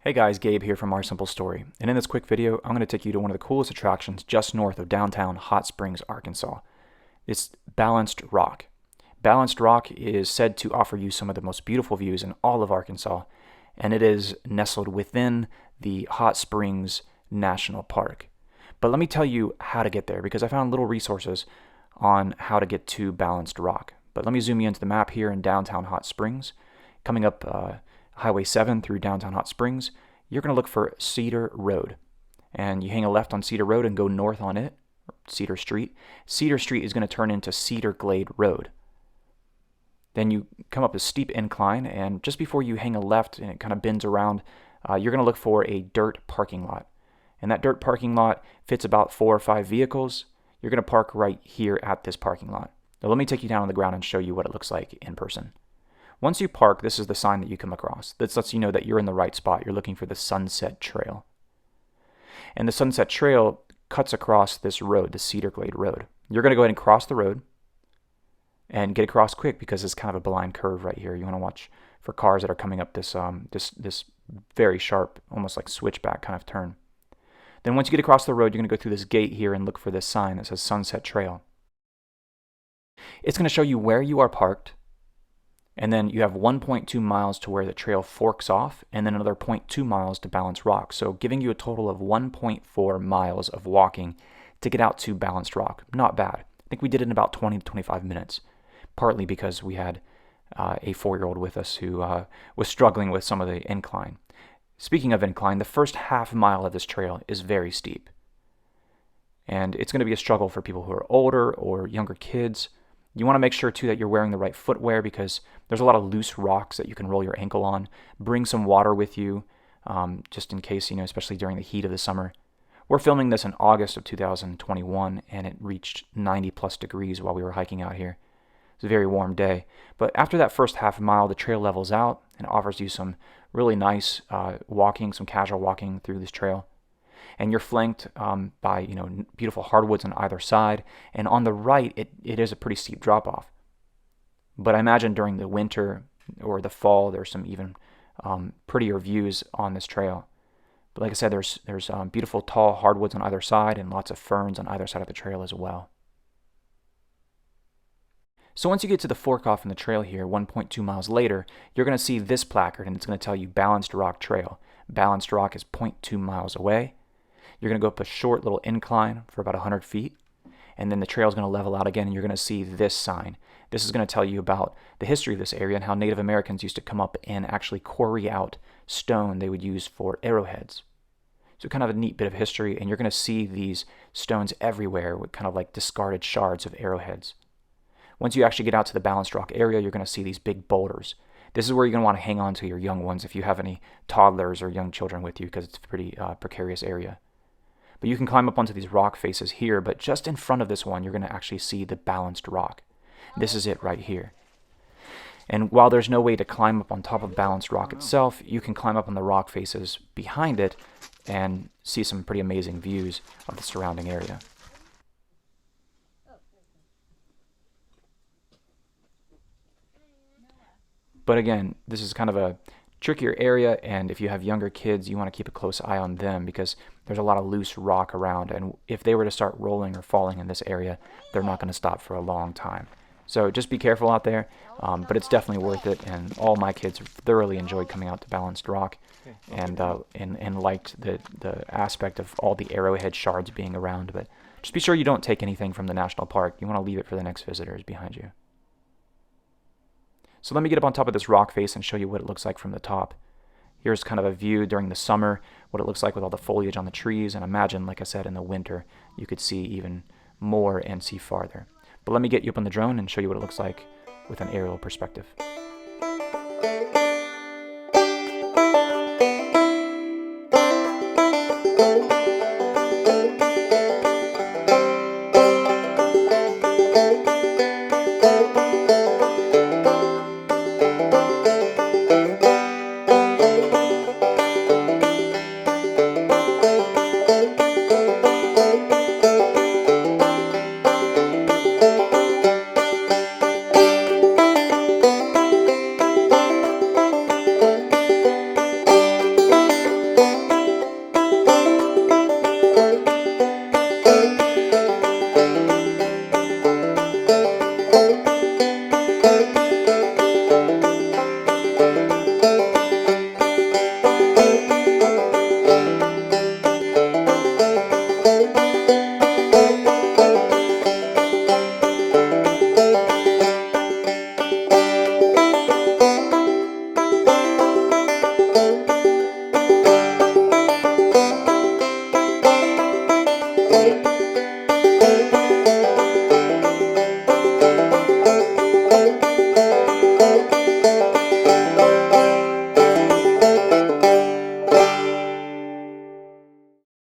Hey guys, Gabe here from Our Simple Story, and in this quick video, I'm going to take you to one of the coolest attractions just north of downtown Hot Springs, Arkansas. It's Balanced Rock. Balanced Rock is said to offer you some of the most beautiful views in all of Arkansas, and it is nestled within the Hot Springs National Park. But let me tell you how to get there, because I found little resources on how to get to Balanced Rock. But let me zoom you into the map here in downtown Hot Springs. Coming up Highway 7 through downtown Hot Springs, you're going to look for Cedar Road. And you hang a left on Cedar Road and go north on it, Cedar Street. Cedar Street is going to turn into Cedar Glade Road. Then you come up a steep incline, and just before you hang a left and it kind of bends around, you're going to look for a dirt parking lot. And that dirt parking lot fits about 4 or 5 vehicles. You're going to park right here at this parking lot. Now let me take you down on the ground and show you what it looks like in person. Once you park, this is the sign that you come across. This lets you know that you're in the right spot. You're looking for the Sunset Trail. And the Sunset Trail cuts across this road, the Cedar Glade Road. You're going to go ahead and cross the road and get across quick, because it's kind of a blind curve right here. You want to watch for cars that are coming up this very sharp, almost like switchback kind of turn. Then once you get across the road, you're going to go through this gate here and look for this sign that says Sunset Trail. It's going to show you where you are parked. And then you have 1.2 miles to where the trail forks off, and then another 0.2 miles to Balanced Rock. So giving you a total of 1.4 miles of walking to get out to Balanced Rock. Not bad. I think we did it in about 20 to 25 minutes, partly because we had a 4-year-old with us who was struggling with some of the incline. Speaking of incline, the first half mile of this trail is very steep. And it's going to be a struggle for people who are older or younger kids. You want to make sure, too, that you're wearing the right footwear, because there's a lot of loose rocks that you can roll your ankle on. Bring some water with you, just in case, especially during the heat of the summer. We're filming this in August of 2021, and it reached 90-plus degrees while we were hiking out here. It's a very warm day. But after that first half mile, the trail levels out and offers you some really nice walking, some casual walking through this trail. And you're flanked by beautiful hardwoods on either side, and on the right it is a pretty steep drop off. But I imagine during the winter or the fall there's some even prettier views on this trail. But like I said, there's beautiful tall hardwoods on either side and lots of ferns on either side of the trail as well. So once you get to the fork off in the trail here, 1.2 miles later, you're going to see this placard, and it's going to tell you Balanced Rock Trail. Balanced Rock is 0.2 miles away. You're going to go up a short little incline for about 100 feet, and then the trail is going to level out again, and you're going to see this sign. This is going to tell you about the history of this area and how Native Americans used to come up and actually quarry out stone they would use for arrowheads. So kind of a neat bit of history, and you're going to see these stones everywhere with kind of like discarded shards of arrowheads. Once you actually get out to the Balanced Rock area, you're going to see these big boulders. This is where you're going to want to hang on to your young ones if you have any toddlers or young children with you, because it's a pretty precarious area. But you can climb up onto these rock faces here, but just in front of this one, you're going to actually see the Balanced Rock. This is it right here. And while there's no way to climb up on top of Balanced Rock itself, you can climb up on the rock faces behind it and see some pretty amazing views of the surrounding area. But again, this is kind of a trickier area, and if you have younger kids, you want to keep a close eye on them, because there's a lot of loose rock around, and if they were to start rolling or falling in this area, they're not going to stop for a long time. So just be careful out there, but it's definitely worth it, and all my kids thoroughly enjoyed coming out to Balanced Rock, and liked the aspect of all the arrowhead shards being around. But just be sure you don't take anything from the national park. You want to leave it for the next visitors behind you. So let me get up on top of this rock face and show you what it looks like from the top. Here's kind of a view during the summer, what it looks like with all the foliage on the trees, and imagine, like I said, in the winter, you could see even more and see farther. But let me get you up on the drone and show you what it looks like with an aerial perspective.